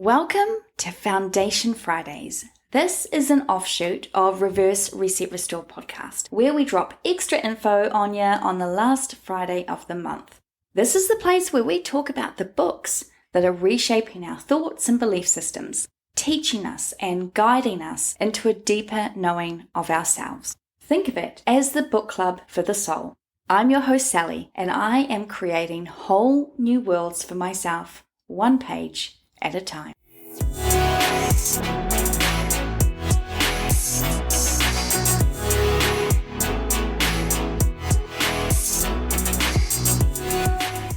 Welcome to Foundation Fridays. This is an offshoot of Reverse Reset Restore podcast, where we drop extra info on you on the last Friday of the month. This is the place where we talk about the books that are reshaping our thoughts and belief systems, teaching us and guiding us into a deeper knowing of ourselves. Think of it as the book club for the soul. I'm your host, Sally, and I am creating whole new worlds for myself, one page at a time.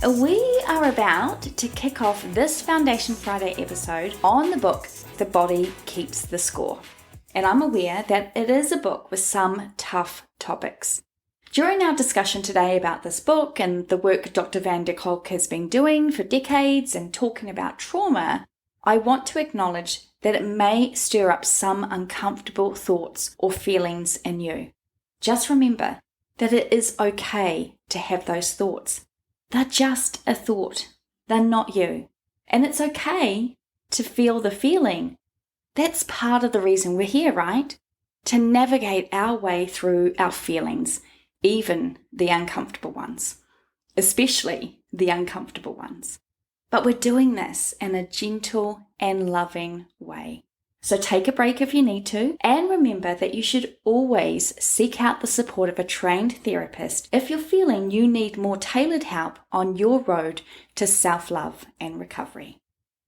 We are about to kick off this Foundation Friday episode on the book, The Body Keeps the Score. And I'm aware that it is a book with some tough topics. During our discussion today about this book and the work Dr. van der Kolk has been doing for decades and talking about trauma, I want to acknowledge that it may stir up some uncomfortable thoughts or feelings in you. Just remember that it is okay to have those thoughts. They're just a thought. They're not you. And it's okay to feel the feeling. That's part of the reason we're here, right? To navigate our way through our feelings, even the uncomfortable ones, especially the uncomfortable ones. But we're doing this in a gentle and loving way. So take a break if you need to, and remember that you should always seek out the support of a trained therapist if you're feeling you need more tailored help on your road to self-love and recovery.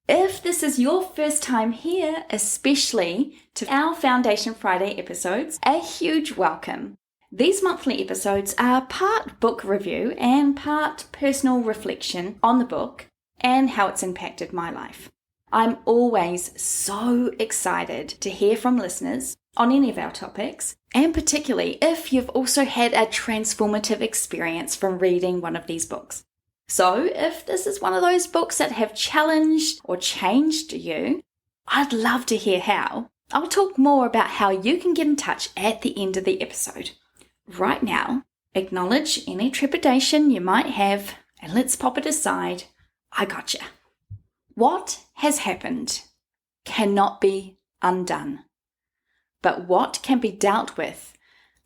If this is your first time here, especially to our Foundation Friday episodes, a huge welcome. These monthly episodes are part book review and part personal reflection on the book and how it's impacted my life. I'm always so excited to hear from listeners on any of our topics, and particularly if you've also had a transformative experience from reading one of these books. So if this is one of those books that have challenged or changed you, I'd love to hear how. I'll talk more about how you can get in touch at the end of the episode. Right now, acknowledge any trepidation you might have, and let's pop it aside. I gotcha. What has happened cannot be undone, but what can be dealt with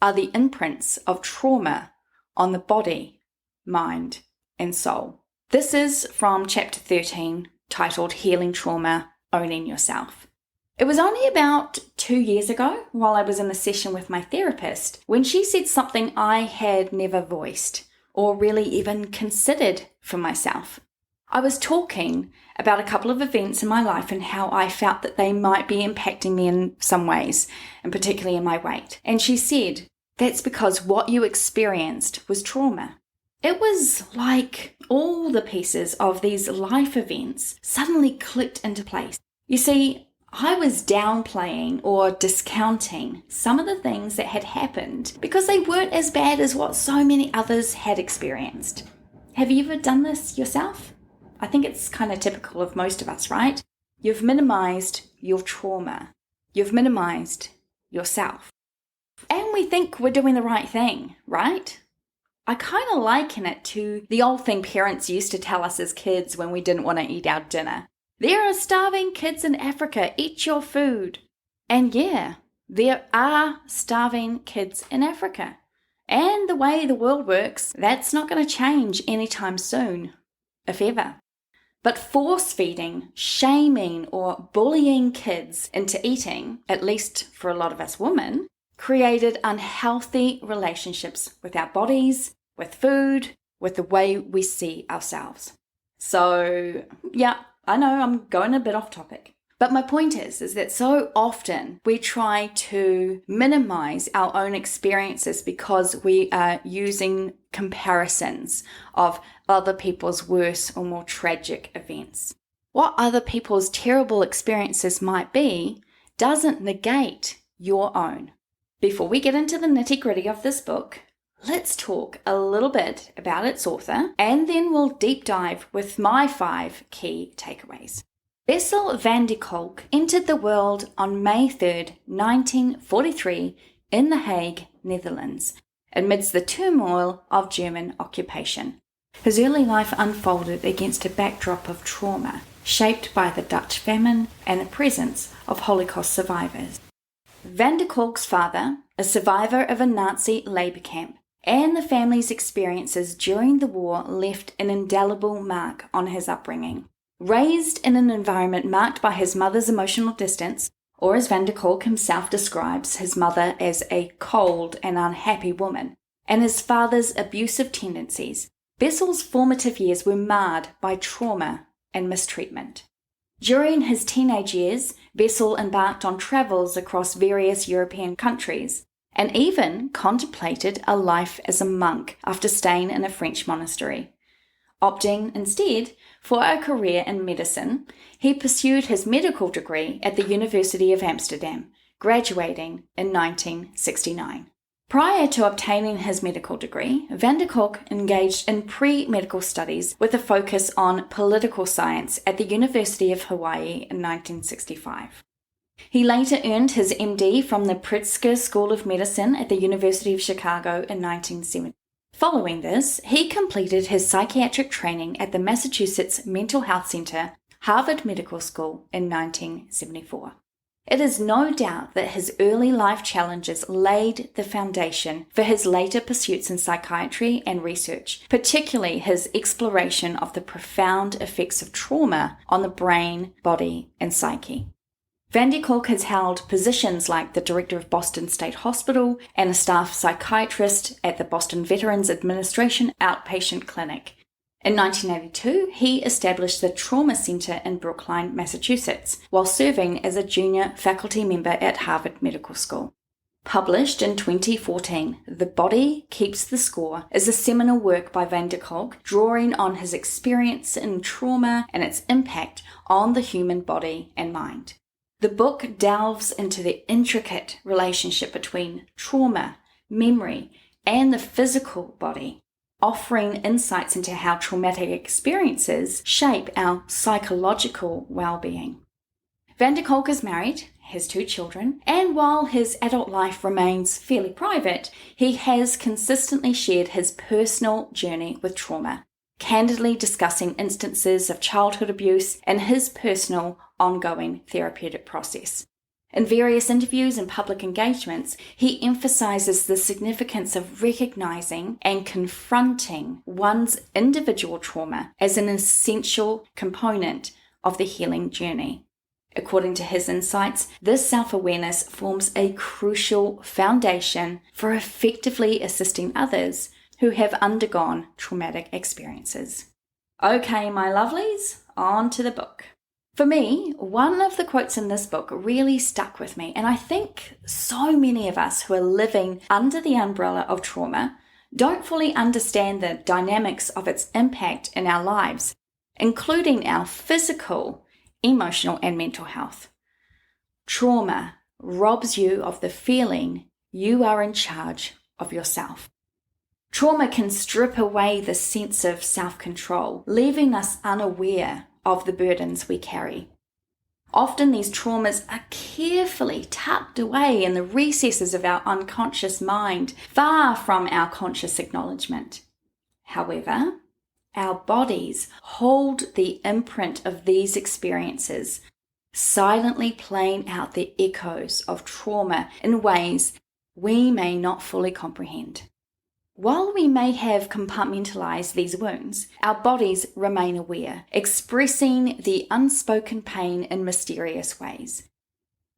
are the imprints of trauma on the body, mind, and soul. This is from chapter 13, titled Healing Trauma, Owning Yourself. It was only about 2 years ago, while I was in a session with my therapist, when she said something I had never voiced or really even considered for myself. I was talking about a couple of events in my life and how I felt that they might be impacting me in some ways, and particularly in my weight. And she said, that's because what you experienced was trauma. It was like all the pieces of these life events suddenly clicked into place. You see, I was downplaying or discounting some of the things that had happened because they weren't as bad as what so many others had experienced. Have you ever done this yourself? I think it's kind of typical of most of us, right? You've minimized your trauma. You've minimized yourself. And we think we're doing the right thing, right? I kind of liken it to the old thing parents used to tell us as kids when we didn't want to eat our dinner. There are starving kids in Africa. Eat your food. And yeah, there are starving kids in Africa. And the way the world works, that's not going to change anytime soon, if ever. But force feeding, shaming, or bullying kids into eating, at least for a lot of us women, created unhealthy relationships with our bodies, with food, with the way we see ourselves. So, yeah, I know I'm going a bit off topic. But my point is that so often we try to minimize our own experiences because we are using comparisons of other people's worse or more tragic events. What other people's terrible experiences might be doesn't negate your own. Before we get into the nitty-gritty of this book, let's talk a little bit about its author, and then we'll deep dive with my 5 key takeaways. Bessel van der Kolk entered the world on May 3rd, 1943 in The Hague, Netherlands, amidst the turmoil of German occupation. His early life unfolded against a backdrop of trauma, shaped by the Dutch famine and the presence of Holocaust survivors. Van der Kolk's father, a survivor of a Nazi labor camp, and the family's experiences during the war left an indelible mark on his upbringing. Raised in an environment marked by his mother's emotional distance, or as Van der Kolk himself describes his mother as a cold and unhappy woman, and his father's abusive tendencies, Bessel's formative years were marred by trauma and mistreatment. During his teenage years, Bessel embarked on travels across various European countries and even contemplated a life as a monk after staying in a French monastery. Opting instead for a career in medicine, he pursued his medical degree at the University of Amsterdam, graduating in 1969. Prior to obtaining his medical degree, Van der Kolk engaged in pre-medical studies with a focus on political science at the University of Hawaii in 1965. He later earned his MD from the Pritzker School of Medicine at the University of Chicago in 1970. Following this, he completed his psychiatric training at the Massachusetts Mental Health Center, Harvard Medical School in 1974. It is no doubt that his early life challenges laid the foundation for his later pursuits in psychiatry and research, particularly his exploration of the profound effects of trauma on the brain, body, and psyche. Van der Kolk has held positions like the director of Boston State Hospital and a staff psychiatrist at the Boston Veterans Administration Outpatient Clinic. In 1982, he established the Trauma Center in Brookline, Massachusetts, while serving as a junior faculty member at Harvard Medical School. Published in 2014, The Body Keeps the Score is a seminal work by Van der Kolk, drawing on his experience in trauma and its impact on the human body and mind. The book delves into the intricate relationship between trauma, memory, and the physical body, offering insights into how traumatic experiences shape our psychological well-being. Van der Kolk is married, has 2 children, and while his adult life remains fairly private, he has consistently shared his personal journey with trauma, candidly discussing instances of childhood abuse and his personal ongoing therapeutic process. In various interviews and public engagements, he emphasizes the significance of recognizing and confronting one's individual trauma as an essential component of the healing journey. According to his insights, this self-awareness forms a crucial foundation for effectively assisting others who have undergone traumatic experiences. Okay, my lovelies, on to the book. For me, one of the quotes in this book really stuck with me, and I think so many of us who are living under the umbrella of trauma don't fully understand the dynamics of its impact in our lives, including our physical, emotional, and mental health. Trauma robs you of the feeling you are in charge of yourself. Trauma can strip away the sense of self-control, leaving us unaware of the burdens we carry. Often these traumas are carefully tucked away in the recesses of our unconscious mind, far from our conscious acknowledgement. However, our bodies hold the imprint of these experiences, silently playing out the echoes of trauma in ways we may not fully comprehend. While we may have compartmentalized these wounds, our bodies remain aware, expressing the unspoken pain in mysterious ways.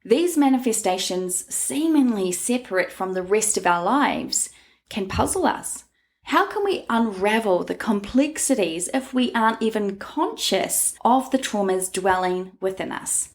These manifestations, seemingly separate from the rest of our lives, can puzzle us. How can we unravel the complexities if we aren't even conscious of the traumas dwelling within us?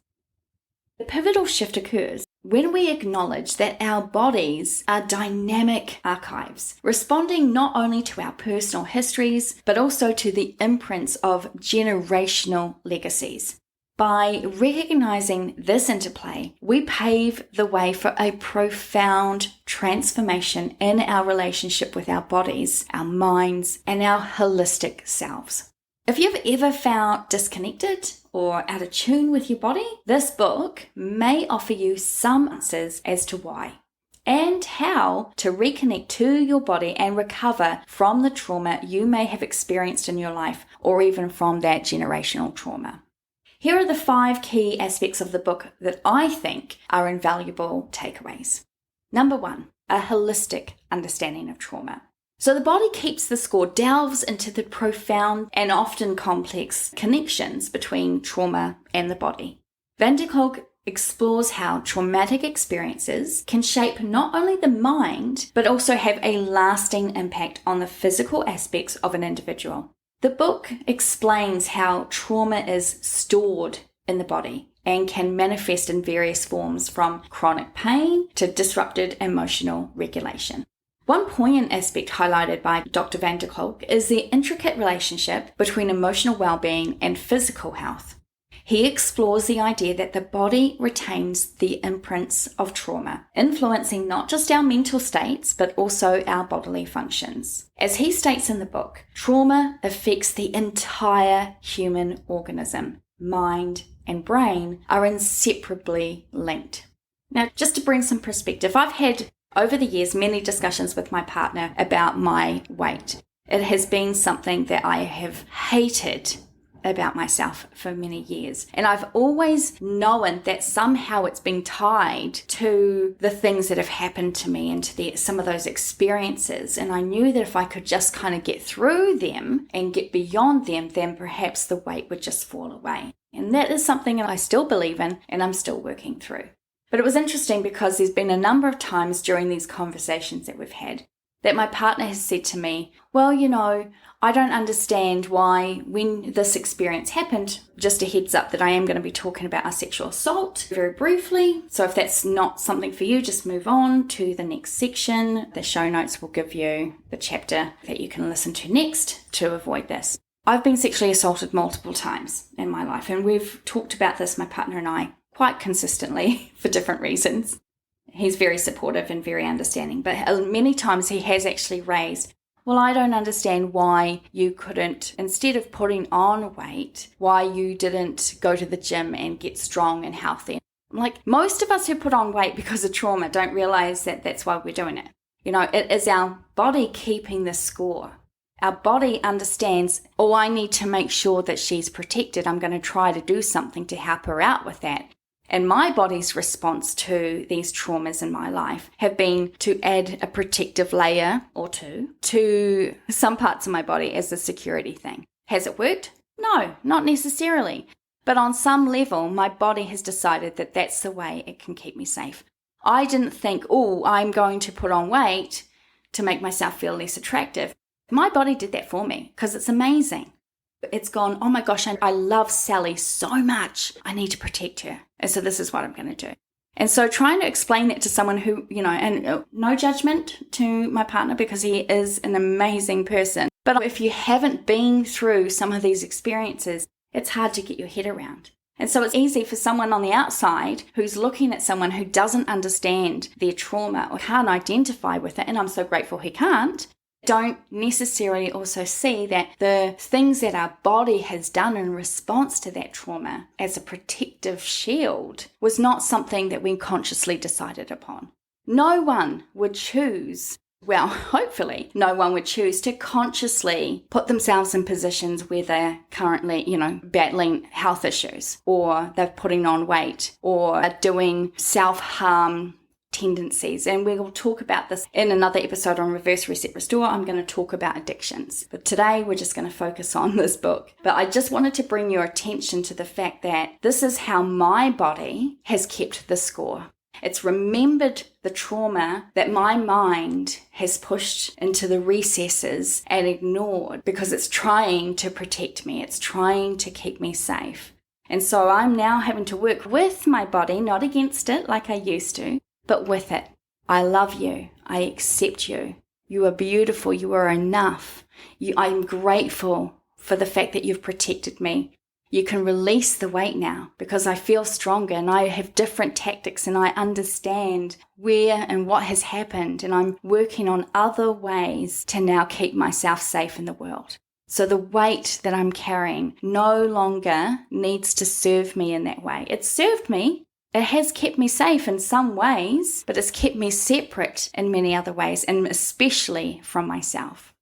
The pivotal shift occurs when we acknowledge that our bodies are dynamic archives, responding not only to our personal histories, but also to the imprints of generational legacies. By recognizing this interplay, we pave the way for a profound transformation in our relationship with our bodies, our minds, and our holistic selves. If you've ever felt disconnected or out of tune with your body, this book may offer you some answers as to why and how to reconnect to your body and recover from the trauma you may have experienced in your life or even from that generational trauma. Here are the 5 key aspects of the book that I think are invaluable takeaways. Number 1, a holistic understanding of trauma. So The Body Keeps the Score delves into the profound and often complex connections between trauma and the body. Van der Kolk explores how traumatic experiences can shape not only the mind, but also have a lasting impact on the physical aspects of an individual. The book explains how trauma is stored in the body and can manifest in various forms, from chronic pain to disrupted emotional regulation. One poignant aspect highlighted by Dr. Van der Kolk is the intricate relationship between emotional well-being and physical health. He explores the idea that the body retains the imprints of trauma, influencing not just our mental states, but also our bodily functions. As he states in the book, trauma affects the entire human organism. Mind and brain are inseparably linked. Now, just to bring some perspective, I've had over the years many discussions with my partner about my weight. It has been something that I have hated about myself for many years. And I've always known that somehow it's been tied to the things that have happened to me and to some of those experiences. And I knew that if I could just kind of get through them and get beyond them, then perhaps the weight would just fall away. And that is something that I still believe in and I'm still working through. But it was interesting because there's been a number of times during these conversations that we've had that my partner has said to me, well, I don't understand why when this experience happened, just a heads up that I am going to be talking about our sexual assault very briefly. So if that's not something for you, just move on to the next section. The show notes will give you the chapter that you can listen to next to avoid this. I've been sexually assaulted multiple times in my life, and we've talked about this, my partner and I, quite consistently for different reasons. He's very supportive and very understanding, but many times he has actually raised, well, I don't understand why you couldn't, instead of putting on weight, why you didn't go to the gym and get strong and healthy. Like, most of us who put on weight because of trauma don't realize that that's why we're doing it. It is our body keeping the score. Our body understands, I need to make sure that she's protected. I'm going to try to do something to help her out with that. And my body's response to these traumas in my life have been to add a protective layer or two to some parts of my body as a security thing. Has it worked? No, not necessarily. But on some level, my body has decided that that's the way it can keep me safe. I didn't think, I'm going to put on weight to make myself feel less attractive. My body did that for me because it's amazing. It's gone, oh my gosh, I love Sally so much. I need to protect her. And so this is what I'm going to do. And so trying to explain that to someone who, and no judgment to my partner because he is an amazing person. But if you haven't been through some of these experiences, it's hard to get your head around. And so it's easy for someone on the outside who's looking at someone who doesn't understand their trauma or can't identify with it. And I'm so grateful he can't. Don't necessarily also see that the things that our body has done in response to that trauma as a protective shield was not something that we consciously decided upon. No one would choose, hopefully no one would choose to consciously put themselves in positions where they're currently, battling health issues, or they're putting on weight, or are doing self-harm tendencies. And we will talk about this in another episode on Reverse Reset Restore. I'm going to talk about addictions. But today we're just going to focus on this book. But I just wanted to bring your attention to the fact that this is how my body has kept the score. It's remembered the trauma that my mind has pushed into the recesses and ignored because it's trying to protect me. It's trying to keep me safe. And so I'm now having to work with my body, not against it like I used to, but with it. I love you. I accept you. You are beautiful. You are enough. I'm grateful for the fact that you've protected me. You can release the weight now because I feel stronger and I have different tactics and I understand where and what has happened, and I'm working on other ways to now keep myself safe in the world. So the weight that I'm carrying no longer needs to serve me in that way. It served me. It has kept me safe in some ways, but it's kept me separate in many other ways, and especially from myself.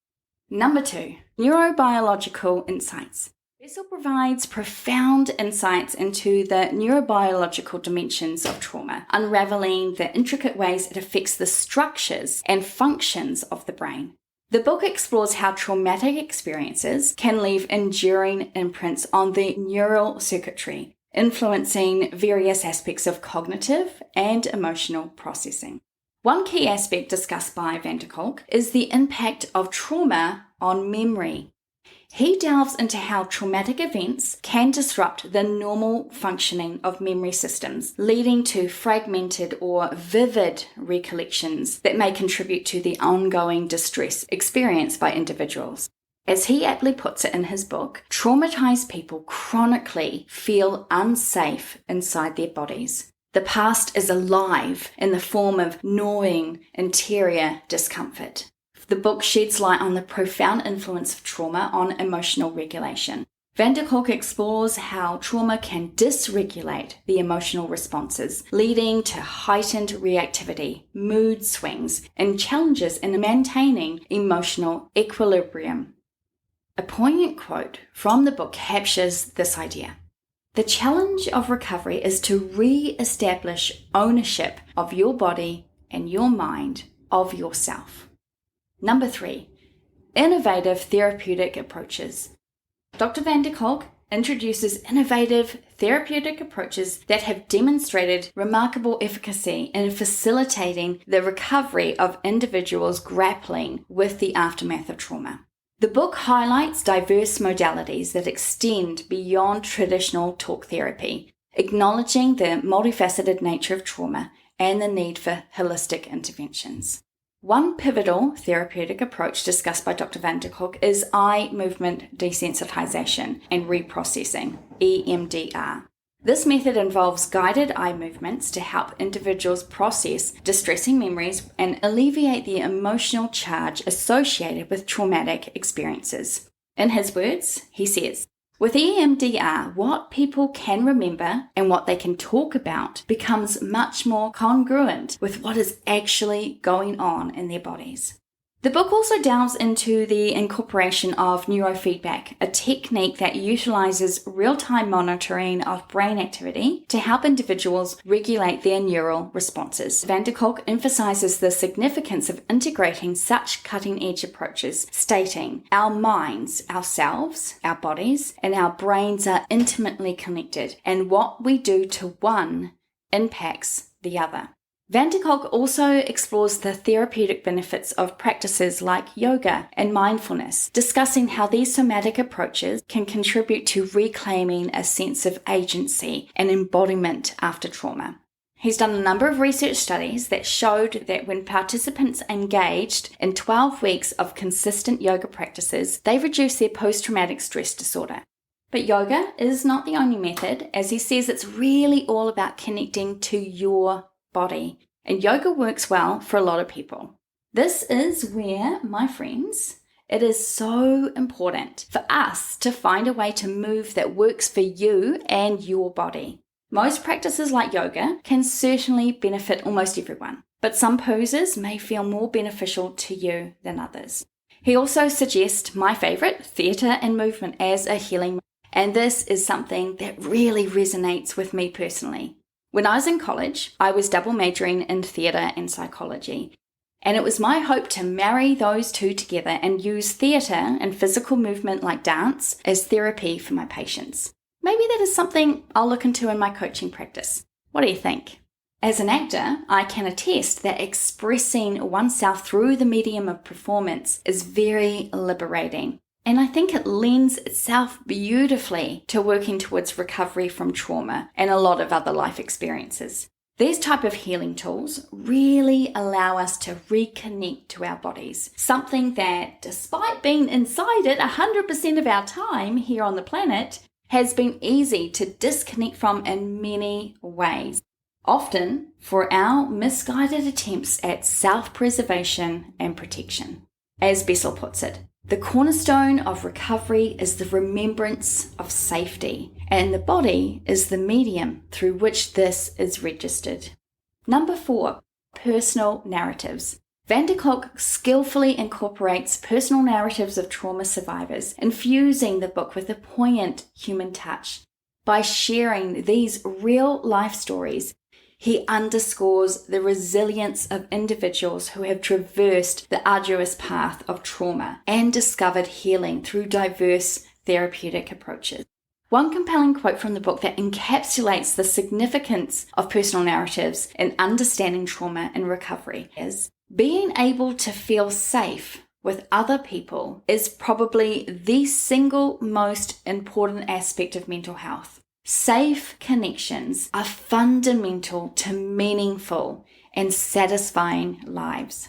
Number 2, neurobiological insights. Bessel provides profound insights into the neurobiological dimensions of trauma, unraveling the intricate ways it affects the structures and functions of the brain. The book explores how traumatic experiences can leave enduring imprints on the neural circuitry, influencing various aspects of cognitive and emotional processing. One key aspect discussed by van der Kolk is the impact of trauma on memory. He delves into how traumatic events can disrupt the normal functioning of memory systems, leading to fragmented or vivid recollections that may contribute to the ongoing distress experienced by individuals. As he aptly puts it in his book, traumatized people chronically feel unsafe inside their bodies. The past is alive in the form of gnawing interior discomfort. The book sheds light on the profound influence of trauma on emotional regulation. Van der Kolk explores how trauma can dysregulate the emotional responses, leading to heightened reactivity, mood swings, and challenges in maintaining emotional equilibrium. A poignant quote from the book captures this idea. The challenge of recovery is to re-establish ownership of your body and your mind, of yourself. Number 3, innovative therapeutic approaches. Dr. van der Kolk introduces innovative therapeutic approaches that have demonstrated remarkable efficacy in facilitating the recovery of individuals grappling with the aftermath of trauma. The book highlights diverse modalities that extend beyond traditional talk therapy, acknowledging the multifaceted nature of trauma and the need for holistic interventions. One pivotal therapeutic approach discussed by Dr. van der Kolk is eye movement desensitization and reprocessing, EMDR. This method involves guided eye movements to help individuals process distressing memories and alleviate the emotional charge associated with traumatic experiences. In his words, he says, with EMDR, what people can remember and what they can talk about becomes much more congruent with what is actually going on in their bodies. The book also delves into the incorporation of neurofeedback, a technique that utilizes real-time monitoring of brain activity to help individuals regulate their neural responses. Van der Kolk emphasizes the significance of integrating such cutting-edge approaches, stating, our minds, our selves, our bodies, and our brains are intimately connected, and what we do to one impacts the other. Van der Kolk also explores the therapeutic benefits of practices like yoga and mindfulness, discussing how these somatic approaches can contribute to reclaiming a sense of agency and embodiment after trauma. He's done a number of research studies that showed that when participants engaged in 12 weeks of consistent yoga practices, they reduced their post-traumatic stress disorder. But yoga is not the only method, as he says it's really all about connecting to your body, and yoga works well for a lot of people. This is where, my friends, it is so important for us to find a way to move that works for you and your body. Most practices like yoga can certainly benefit almost everyone, but some poses may feel more beneficial to you than others. He also suggests my favorite, theatre and movement, as a healing, and this is something that really resonates with me personally. When I was in college, I was double majoring in theatre and psychology, and it was my hope to marry those two together and use theatre and physical movement like dance as therapy for my patients. Maybe that is something I'll look into in my coaching practice. What do you think? As an actor, I can attest that expressing oneself through the medium of performance is very liberating. And I think it lends itself beautifully to working towards recovery from trauma and a lot of other life experiences. These type of healing tools really allow us to reconnect to our bodies, something that, despite being inside it 100% of our time here on the planet, has been easy to disconnect from in many ways, often for our misguided attempts at self-preservation and protection. As Bessel puts it, the cornerstone of recovery is the remembrance of safety, and the body is the medium through which this is registered. Number 4, personal narratives. Van der Kolk skillfully incorporates personal narratives of trauma survivors, infusing the book with a poignant human touch. By sharing these real life stories, he underscores the resilience of individuals who have traversed the arduous path of trauma and discovered healing through diverse therapeutic approaches. One compelling quote from the book that encapsulates the significance of personal narratives in understanding trauma and recovery is, "Being able to feel safe with other people is probably the single most important aspect of mental health. Safe connections are fundamental to meaningful and satisfying lives."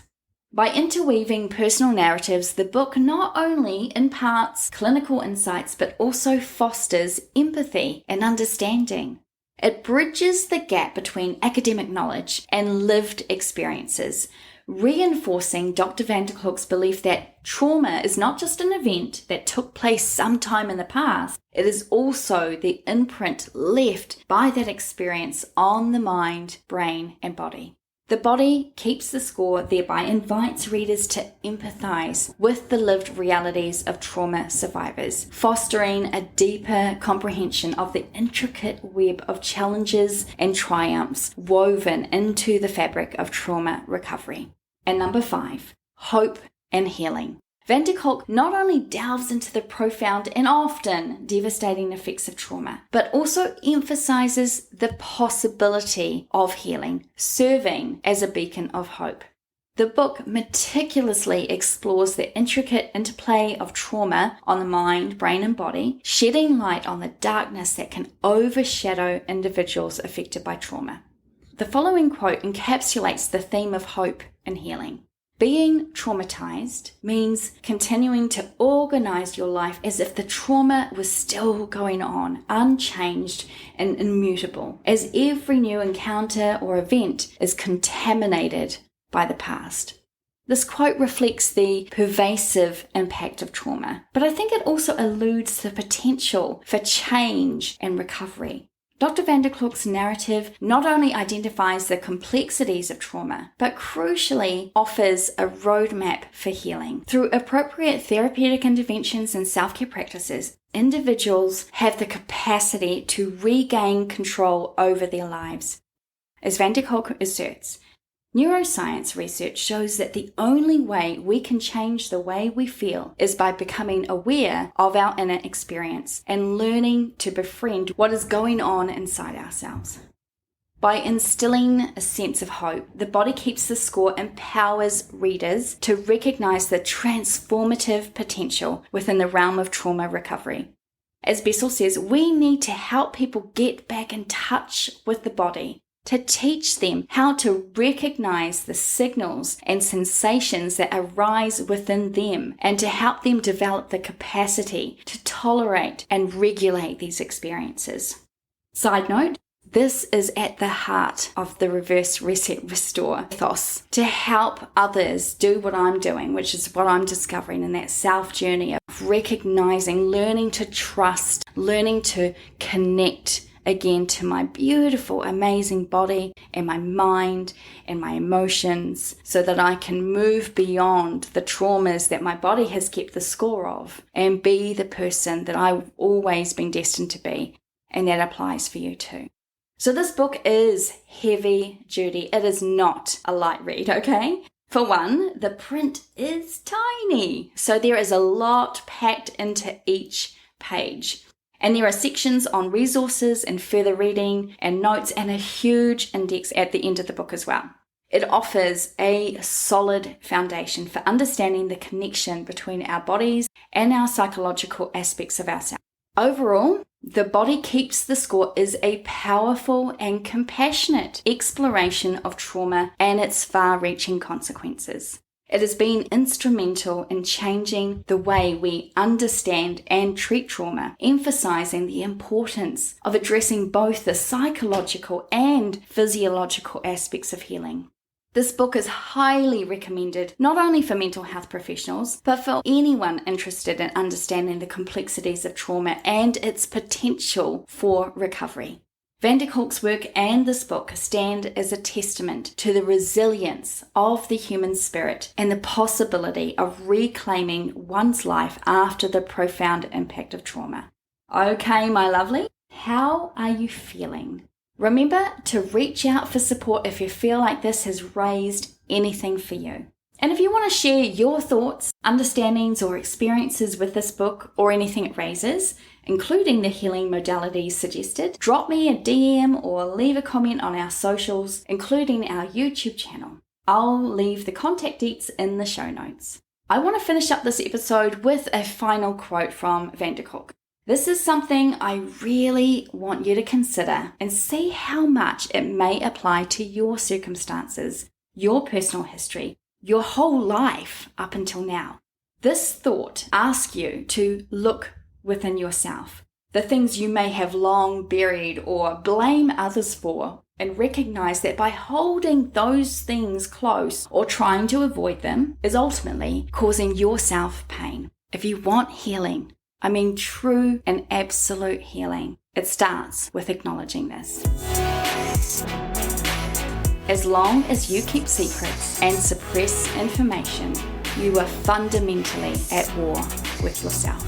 By interweaving personal narratives, the book not only imparts clinical insights but also fosters empathy and understanding. It bridges the gap between academic knowledge and lived experiences, reinforcing Dr. Van der Kolk's belief that trauma is not just an event that took place sometime in the past, it is also the imprint left by that experience on the mind, brain, and body. The Body Keeps the Score thereby invites readers to empathize with the lived realities of trauma survivors, fostering a deeper comprehension of the intricate web of challenges and triumphs woven into the fabric of trauma recovery. And number 5, hope and healing. Van der Kolk not only delves into the profound and often devastating effects of trauma, but also emphasizes the possibility of healing, serving as a beacon of hope. The book meticulously explores the intricate interplay of trauma on the mind, brain, and body, shedding light on the darkness that can overshadow individuals affected by trauma. The following quote encapsulates the theme of hope and healing. "Being traumatized means continuing to organize your life as if the trauma was still going on, unchanged and immutable, as every new encounter or event is contaminated by the past." This quote reflects the pervasive impact of trauma, but I think it also alludes to the potential for change and recovery. Dr. Van der Kolk's narrative not only identifies the complexities of trauma, but crucially offers a roadmap for healing. Through appropriate therapeutic interventions and self-care practices, individuals have the capacity to regain control over their lives. As Van der Kolk asserts, neuroscience research shows that the only way we can change the way we feel is by becoming aware of our inner experience and learning to befriend what is going on inside ourselves. By instilling a sense of hope, The Body Keeps the Score empowers readers to recognize the transformative potential within the realm of trauma recovery. As Bessel says, we need to help people get back in touch with the body, to teach them how to recognize the signals and sensations that arise within them, and to help them develop the capacity to tolerate and regulate these experiences. Side note, this is at the heart of the Reverse Reset Restore ethos, to help others do what I'm doing, which is what I'm discovering in that self journey of recognizing, learning to trust, learning to connect again to my beautiful, amazing body and my mind and my emotions, so that I can move beyond the traumas that my body has kept the score of and be the person that I've always been destined to be. And that applies for you too. So this book is heavy duty. It is not a light read, okay? For one, the print is tiny, so there is a lot packed into each page. And there are sections on resources and further reading and notes, and a huge index at the end of the book as well. It offers a solid foundation for understanding the connection between our bodies and our psychological aspects of ourselves. Overall, The Body Keeps the Score is a powerful and compassionate exploration of trauma and its far-reaching consequences. It has been instrumental in changing the way we understand and treat trauma, emphasizing the importance of addressing both the psychological and physiological aspects of healing. This book is highly recommended not only for mental health professionals, but for anyone interested in understanding the complexities of trauma and its potential for recovery. Van der Kolk's work and this book stand as a testament to the resilience of the human spirit and the possibility of reclaiming one's life after the profound impact of trauma. Okay, my lovely, how are you feeling? Remember to reach out for support if you feel like this has raised anything for you. And if you want to share your thoughts, understandings, or experiences with this book or anything it raises, including the healing modalities suggested, drop me a DM or leave a comment on our socials, including our YouTube channel. I'll leave the contact deets in the show notes. I want to finish up this episode with a final quote from Van der Kolk. This is something I really want you to consider and see how much it may apply to your circumstances, your personal history, your whole life up until now. This thought asks you to look within yourself, the things you may have long buried or blame others for, and recognize that by holding those things close or trying to avoid them is ultimately causing yourself pain. If you want healing, I mean true and absolute healing, it starts with acknowledging this. As long as you keep secrets and suppress information, you are fundamentally at war with yourself.